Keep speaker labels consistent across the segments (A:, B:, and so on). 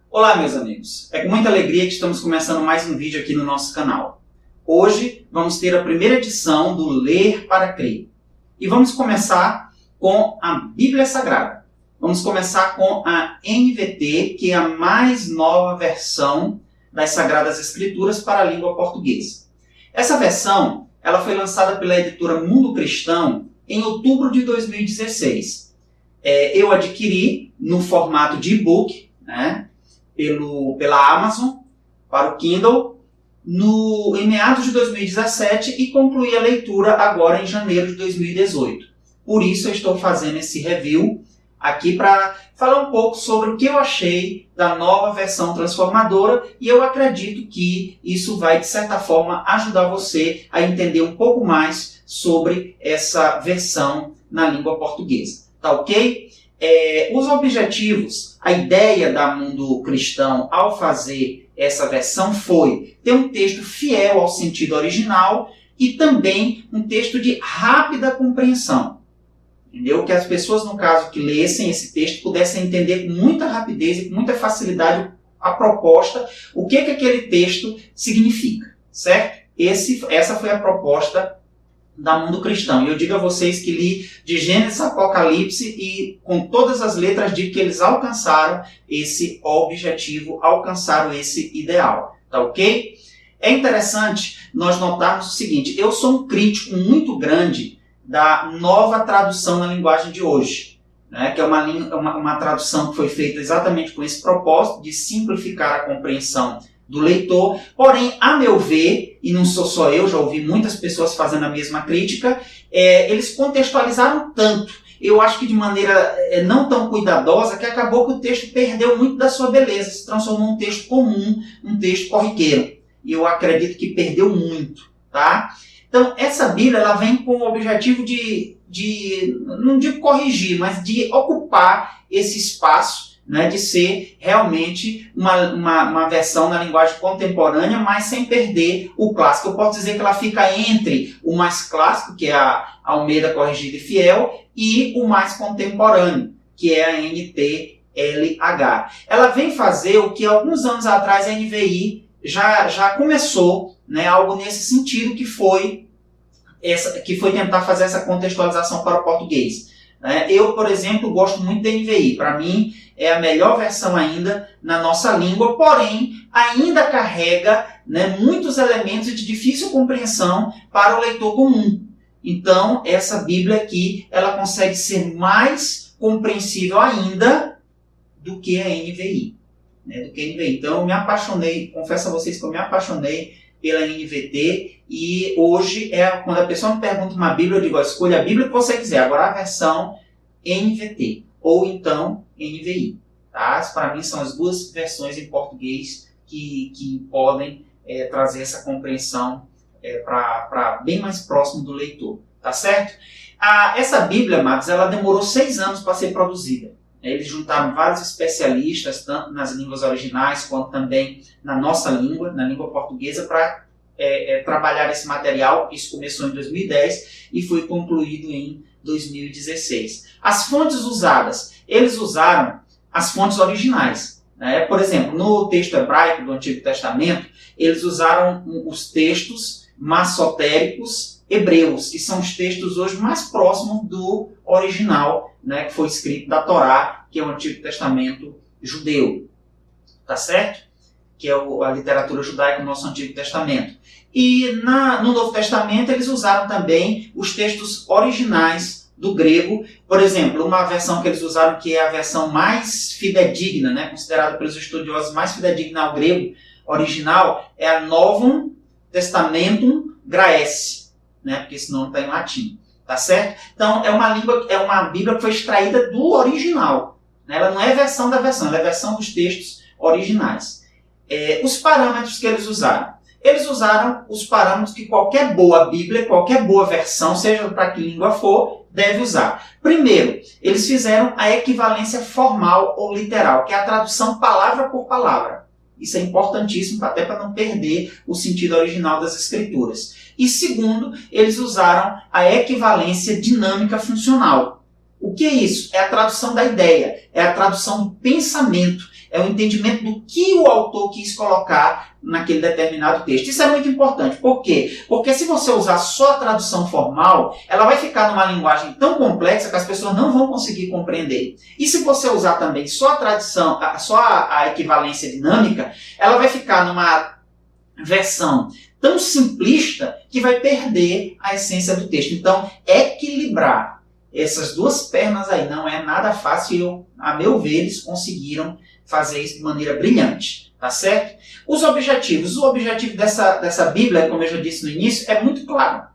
A: Olá, meus amigos. É com muita alegria que estamos começando mais um vídeo aqui no nosso canal. Hoje vamos ter a primeira edição do Ler para Crer. E vamos começar com a Bíblia Sagrada. Vamos começar com a NVT, que é a mais nova versão das Sagradas Escrituras para a língua portuguesa. Essa versão ela foi lançada pela editora Mundo Cristão em outubro de 2016. Eu adquiri no formato de e-book, pela Amazon, para o Kindle, em meados de 2017 e concluí a leitura agora em janeiro de 2018. Por isso eu estou fazendo esse review aqui para falar um pouco sobre o que eu achei da nova versão transformadora e eu acredito que isso vai, de certa forma, ajudar você a entender um pouco mais sobre essa versão na língua portuguesa. Tá ok? Os objetivos, a ideia da Mundo Cristão ao fazer essa versão foi ter um texto fiel ao sentido original e também um texto de rápida compreensão. Entendeu? Que as pessoas, no caso, que lessem esse texto pudessem entender com muita rapidez e com muita facilidade a proposta, o que aquele texto significa, certo? Essa foi a proposta da Mundo Cristão. E eu digo a vocês que li de Gênesis a Apocalipse e com todas as letras digo que eles alcançaram esse objetivo, alcançaram esse ideal. Tá ok? É interessante nós notarmos o seguinte, eu sou um crítico muito grande da nova tradução na linguagem de hoje, que é uma tradução que foi feita exatamente com esse propósito de simplificar a compreensão do leitor, porém, a meu ver, e não sou só eu, já ouvi muitas pessoas fazendo a mesma crítica, eles contextualizaram tanto, eu acho que de maneira não tão cuidadosa, que acabou que o texto perdeu muito da sua beleza, se transformou num texto comum, um texto corriqueiro, e eu acredito que perdeu muito, tá? Então, essa Bíblia ela vem com o objetivo não digo corrigir, mas de ocupar esse espaço, de ser realmente uma versão na linguagem contemporânea, mas sem perder o clássico. Eu posso dizer que ela fica entre o mais clássico, que é a Almeida Corrigida e Fiel, e o mais contemporâneo, que é a NTLH. Ela vem fazer o que alguns anos atrás a NVI já começou, algo nesse sentido, que foi tentar fazer essa contextualização para o português. Eu, por exemplo, gosto muito da NVI. Para mim, é a melhor versão ainda na nossa língua, porém, ainda carrega muitos elementos de difícil compreensão para o leitor comum. Então, essa Bíblia aqui, ela consegue ser mais compreensível ainda do que a NVI. Então, eu me apaixonei, confesso a vocês que eu me apaixonei pela NVT, e hoje, quando a pessoa me pergunta uma Bíblia, eu digo, escolha a Bíblia que você quiser, agora a versão NVT, ou então NVI. Tá? Para mim são as duas versões em português que podem trazer essa compreensão para bem mais próximo do leitor. Tá certo? Essa Bíblia, amados, ela demorou 6 anos para ser produzida. Eles juntaram vários especialistas, tanto nas línguas originais, quanto também na nossa língua, na língua portuguesa, para trabalhar esse material. Isso começou em 2010 e foi concluído em 2016. As fontes usadas, eles usaram as fontes originais. Por exemplo, no texto hebraico do Antigo Testamento, eles usaram os textos massotéricos hebreus, que são os textos hoje mais próximos do original, que foi escrito da Torá, que é o Antigo Testamento judeu. Tá certo? Que é a literatura judaica do nosso Antigo Testamento. E no Novo Testamento eles usaram também os textos originais do grego. Por exemplo, uma versão que eles usaram, que é a versão mais fidedigna, considerada pelos estudiosos mais fidedigna ao grego original, é a Novum Testamentum Graece, porque esse nome está em latim. Tá certo? Então, é uma Bíblia que foi extraída do original. Ela não é versão da versão, ela é versão dos textos originais. Os parâmetros que eles usaram. Eles usaram os parâmetros que qualquer boa Bíblia, qualquer boa versão, seja para que língua for, deve usar. Primeiro, eles fizeram a equivalência formal ou literal, que é a tradução palavra por palavra. Isso é importantíssimo até para não perder o sentido original das escrituras. E segundo, eles usaram a equivalência dinâmica funcional. O que é isso? É a tradução da ideia, é a tradução do pensamento. É o entendimento do que o autor quis colocar naquele determinado texto. Isso é muito importante. Por quê? Porque se você usar só a tradução formal, ela vai ficar numa linguagem tão complexa que as pessoas não vão conseguir compreender. E se você usar também só a tradução, só a equivalência dinâmica, ela vai ficar numa versão tão simplista que vai perder a essência do texto. Então, equilibrar essas duas pernas aí não é nada fácil. A meu ver, eles conseguiram fazer isso de maneira brilhante, tá certo? Os objetivos. O objetivo dessa Bíblia, como eu já disse no início, é muito claro.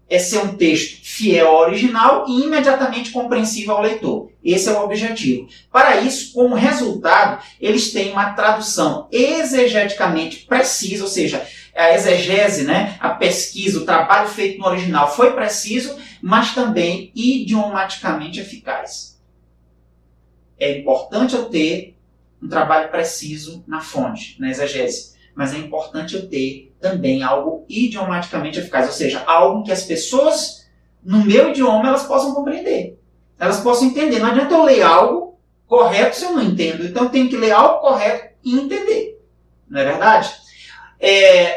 A: É ser um texto fiel ao original e imediatamente compreensível ao leitor. Esse é o objetivo. Para isso, como resultado, eles têm uma tradução exegeticamente precisa, ou seja, a exegese, né, a pesquisa, o trabalho feito no original foi preciso, mas também idiomaticamente eficaz. É importante eu ter um trabalho preciso na fonte, na exegese, mas é importante eu ter também algo idiomaticamente eficaz, ou seja, algo que as pessoas, no meu idioma, elas possam compreender. Elas possam entender. Não adianta eu ler algo correto se eu não entendo. Então eu tenho que ler algo correto e entender. Não é verdade?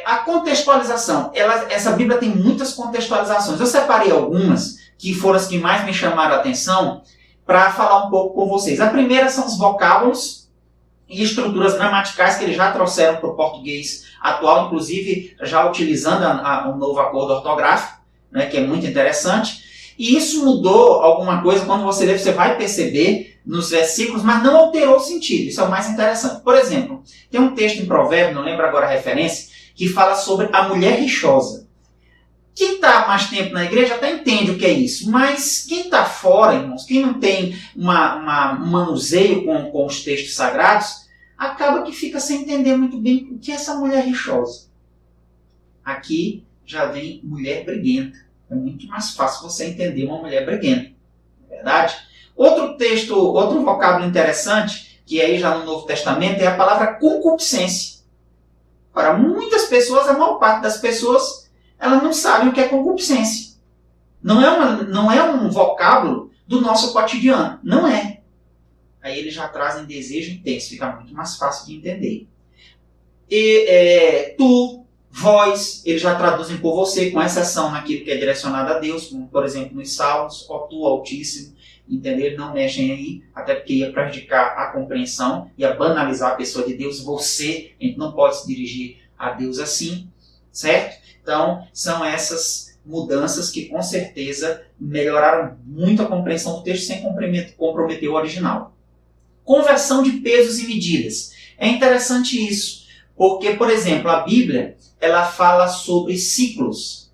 A: A contextualização. Essa Bíblia tem muitas contextualizações. Eu separei algumas, que foram as que mais me chamaram a atenção, para falar um pouco com vocês. A primeira são os vocábulos e estruturas gramaticais que eles já trouxeram para o português atual, inclusive já utilizando um novo acordo ortográfico, né, que é muito interessante. E isso mudou alguma coisa, quando você lê, você vai perceber nos versículos, mas não alterou o sentido. Isso é o mais interessante. Por exemplo, tem um texto em Provérbios, não lembro agora a referência, que fala sobre a mulher rixosa. Quem está mais tempo na igreja até entende o que é isso, mas quem está fora, irmãos, quem não tem um manuseio com os textos sagrados, acaba que fica sem entender muito bem o que é essa mulher rixosa. Aqui já vem mulher briguenta. É muito mais fácil você entender uma mulher briguenta. Não é verdade? Outro vocábulo interessante, que aí já no Novo Testamento, é a palavra concupiscência. Para muitas pessoas, a maior parte das pessoas, elas não sabem o que é concupiscência. Não é um vocábulo do nosso cotidiano. Não é. Aí eles já trazem desejo intenso, fica muito mais fácil de entender. Tu, vós, eles já traduzem por você, com exceção naquilo que é direcionado a Deus, como por exemplo nos Salmos, ó tu Altíssimo, entendeu? Eles não mexem aí, até porque ia prejudicar a compreensão, ia banalizar a pessoa de Deus, você, a gente não pode se dirigir a Deus assim, certo? Então, são essas mudanças que com certeza melhoraram muito a compreensão do texto sem comprometer o original. Conversão de pesos e medidas. É interessante isso, porque, por exemplo, a Bíblia, ela fala sobre ciclos.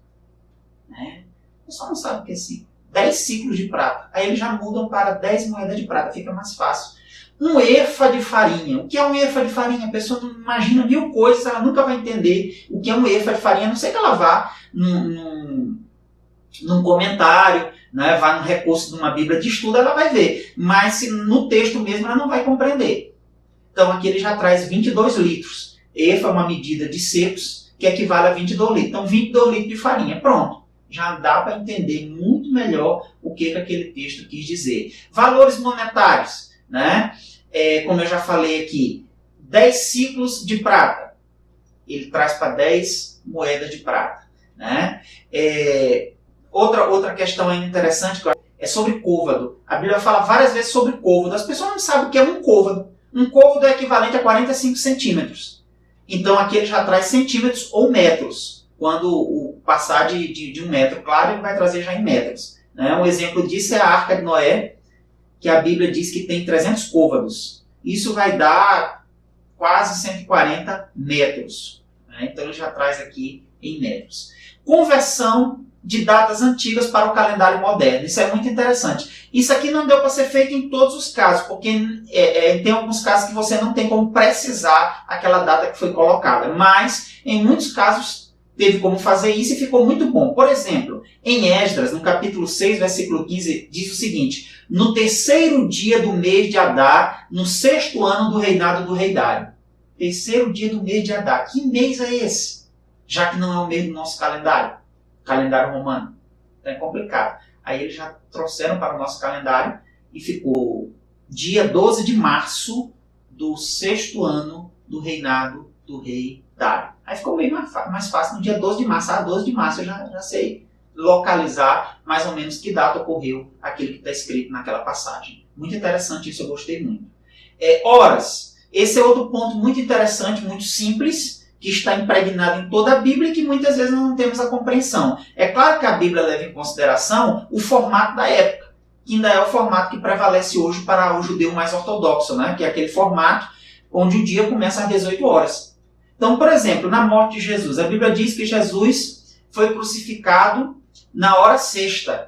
A: Né? O pessoal não sabe o que é ciclo. 10 ciclos de prata. Aí eles já mudam para 10 moedas de prata, fica mais fácil. Um efa de farinha. O que é um efa de farinha? A pessoa não imagina mil coisas, ela nunca vai entender o que é um efa de farinha, a não ser que ela vá num comentário, né, vá no recurso de uma Bíblia de estudo, ela vai ver. Mas no texto mesmo ela não vai compreender. Então aqui ele já traz 22 litros. Efa é uma medida de secos que equivale a 22 litros. Então 22 litros de farinha. Pronto. Já dá para entender muito melhor o que aquele texto quis dizer. Valores monetários. Né? Como eu já falei aqui, 10 ciclos de prata. Ele traz para 10 moedas de prata. Né? Outra questão ainda interessante é sobre côvado. A Bíblia fala várias vezes sobre côvado. As pessoas não sabem o que é um côvado. Um côvado é equivalente a 45 centímetros. Então aqui ele já traz centímetros ou metros. Quando passar de 1 metro, claro, ele vai trazer já em metros. Né? Um exemplo disso é a Arca de Noé, que a Bíblia diz que tem 300 côvados. Isso vai dar quase 140 metros. Né? Então ele já traz aqui em metros. Conversão de datas antigas para o calendário moderno. Isso é muito interessante. Isso aqui não deu para ser feito em todos os casos, porque tem alguns casos que você não tem como precisar aquela data que foi colocada. Mas, em muitos casos, teve como fazer isso e ficou muito bom. Por exemplo, em Esdras, no capítulo 6, versículo 15, diz o seguinte: no 3º dia do mês de Adar, no 6º ano do reinado do rei Dário. 3º dia do mês de Adar. Que mês é esse? Já que não é o mês do nosso calendário romano. Então é complicado. Aí eles já trouxeram para o nosso calendário e ficou dia 12 de março do 6º ano do reinado do rei Dário. Aí ficou bem mais fácil, no dia 12 de março. 12 de março eu já sei localizar mais ou menos que data ocorreu aquilo que está escrito naquela passagem. Muito interessante isso, eu gostei muito. Horas. Esse é outro ponto muito interessante, muito simples, que está impregnado em toda a Bíblia e que muitas vezes não temos a compreensão. É claro que a Bíblia leva em consideração o formato da época, que ainda é o formato que prevalece hoje para o judeu mais ortodoxo, né? Que é aquele formato onde o dia começa às 18 horas. Então, por exemplo, na morte de Jesus, a Bíblia diz que Jesus foi crucificado na hora 6ª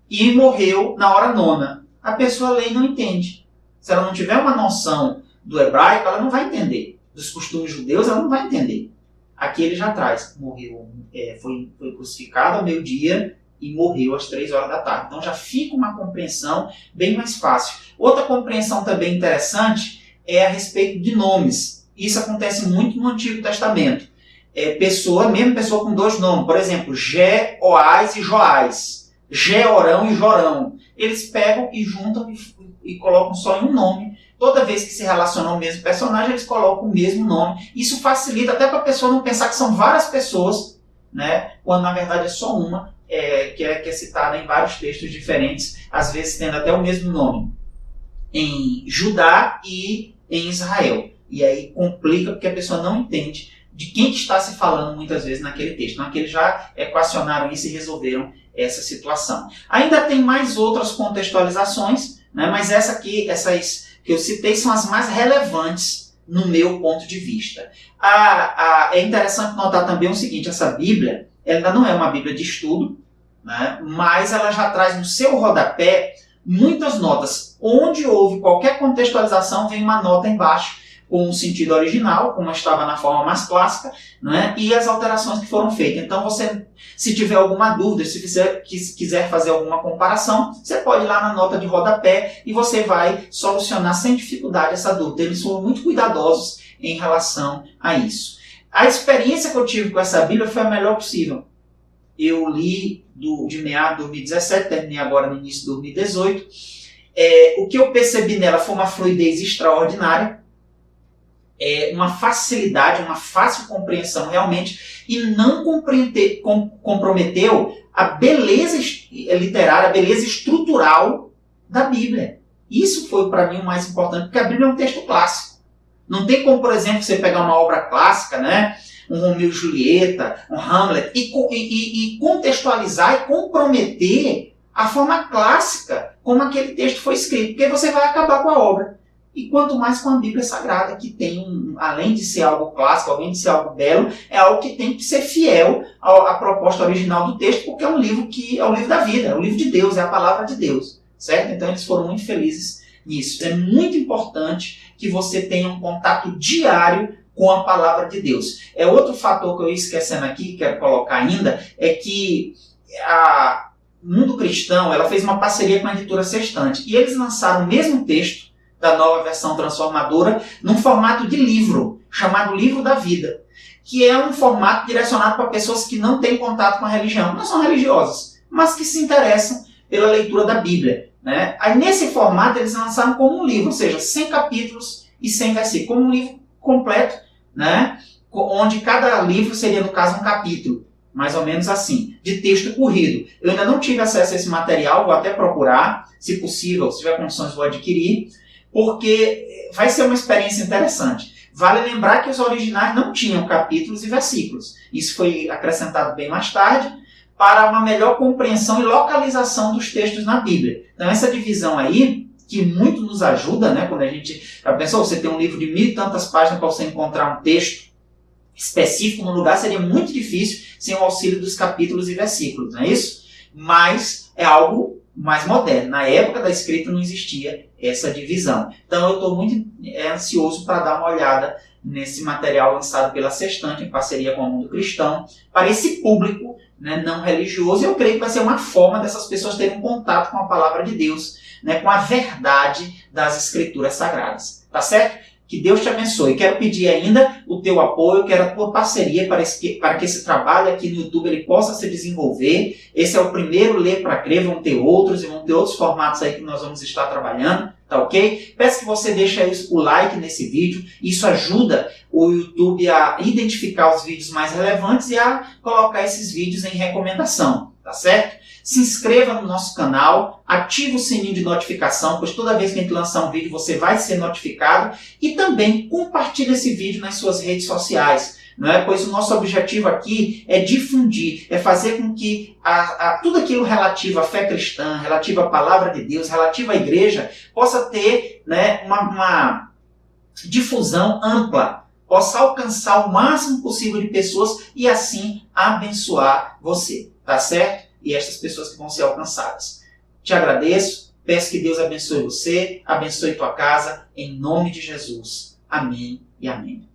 A: e morreu na hora 9ª. A pessoa lê e não entende. Se ela não tiver uma noção do hebraico, ela não vai entender. Dos costumes judeus, ela não vai entender. Aqui ele já traz. Morreu, foi crucificado ao meio-dia e morreu às 3 horas da tarde. Então já fica uma compreensão bem mais fácil. Outra compreensão também interessante é a respeito de nomes. Isso acontece muito no Antigo Testamento. Mesmo pessoa com 2 nomes. Por exemplo, Jeoás e Joás. Jeorão e Jorão. Eles pegam e juntam e colocam só em um nome. Toda vez que se relacionam ao mesmo personagem, eles colocam o mesmo nome. Isso facilita até para a pessoa não pensar que são várias pessoas, né? Quando na verdade é só uma, que é citada em vários textos diferentes, às vezes tendo até o mesmo nome, em Judá e em Israel. E aí complica porque a pessoa não entende de quem que está se falando muitas vezes naquele texto. Então aqui eles já equacionaram isso e resolveram essa situação. Ainda tem mais outras contextualizações, né? Mas essas que eu citei são as mais relevantes no meu ponto de vista. É interessante notar também o seguinte, essa Bíblia, ela ainda não é uma Bíblia de estudo, né? Mas ela já traz no seu rodapé muitas notas. Onde houve qualquer contextualização, vem uma nota embaixo, com o sentido original, como estava na forma mais clássica, né? E as alterações que foram feitas. Então, você, se tiver alguma dúvida, se quiser fazer alguma comparação, você pode ir lá na nota de rodapé e você vai solucionar sem dificuldade essa dúvida. Eles foram muito cuidadosos em relação a isso. A experiência que eu tive com essa Bíblia foi a melhor possível. Eu li de meados de 2017, terminei agora no início de 2018. O que eu percebi nela foi uma fluidez extraordinária, uma facilidade, uma fácil compreensão realmente, e não comprometeu a beleza literária, a beleza estrutural da Bíblia. Isso foi para mim o mais importante, porque a Bíblia é um texto clássico. Não tem como, por exemplo, você pegar uma obra clássica, né? Um Romeu e Julieta, um Hamlet, e contextualizar e comprometer a forma clássica como aquele texto foi escrito, porque você vai acabar com a obra. E quanto mais com a Bíblia Sagrada, que tem, além de ser algo clássico, além de ser algo belo, é algo que tem que ser fiel à proposta original do texto, porque é um livro que é o livro da vida, é o livro de Deus, é a palavra de Deus, certo? Então eles foram muito felizes nisso. É muito importante que você tenha um contato diário com a palavra de Deus. Outro fator que eu ia esquecendo aqui, quero colocar ainda, é que a Mundo Cristão ela fez uma parceria com a editora Sextante, e eles lançaram o mesmo texto da Nova Versão Transformadora, num formato de livro, chamado Livro da Vida, que é um formato direcionado para pessoas que não têm contato com a religião, não são religiosas, mas que se interessam pela leitura da Bíblia, né? Aí nesse formato eles lançaram como um livro, ou seja, 100 capítulos e 100 versículos, como um livro completo, né? Onde cada livro seria, no caso, um capítulo, mais ou menos assim, de texto corrido. Eu ainda não tive acesso a esse material, vou até procurar, se possível, se tiver condições vou adquirir, porque vai ser uma experiência interessante. Vale lembrar que os originais não tinham capítulos e versículos. Isso foi acrescentado bem mais tarde para uma melhor compreensão e localização dos textos na Bíblia. Então essa divisão aí, que muito nos ajuda, né? Quando a gente pensou, você tem um livro de 1000 e tantas páginas para você encontrar um texto específico no lugar, seria muito difícil sem o auxílio dos capítulos e versículos, não é isso? Mas é algo mais moderno. Na época da escrita não existia essa divisão. Então eu estou muito ansioso para dar uma olhada nesse material lançado pela Sextante, em parceria com o Mundo Cristão, para esse público, né, não religioso. Eu creio que vai ser uma forma dessas pessoas terem um contato com a palavra de Deus, né, com a verdade das Escrituras Sagradas. Tá certo? Que Deus te abençoe. Quero pedir ainda o teu apoio, quero a tua parceria para que esse trabalho aqui no YouTube ele possa se desenvolver. Esse é o primeiro Ler para Crer, vão ter outros formatos aí que nós vamos estar trabalhando. tá ok? Peço que você deixe aí o like nesse vídeo, isso ajuda o YouTube a identificar os vídeos mais relevantes e a colocar esses vídeos em recomendação, tá certo? Se inscreva no nosso canal, ative o sininho de notificação, pois toda vez que a gente lançar um vídeo você vai ser notificado, e também compartilhe esse vídeo nas suas redes sociais, não é? Pois o nosso objetivo aqui é difundir, é fazer com que tudo aquilo relativo à fé cristã, relativo à palavra de Deus, relativo à igreja, possa ter, né, uma difusão ampla, possa alcançar o máximo possível de pessoas e assim abençoar você, tá certo? E estas pessoas que vão ser alcançadas. Te agradeço, peço que Deus abençoe você, abençoe tua casa, em nome de Jesus. Amém e amém.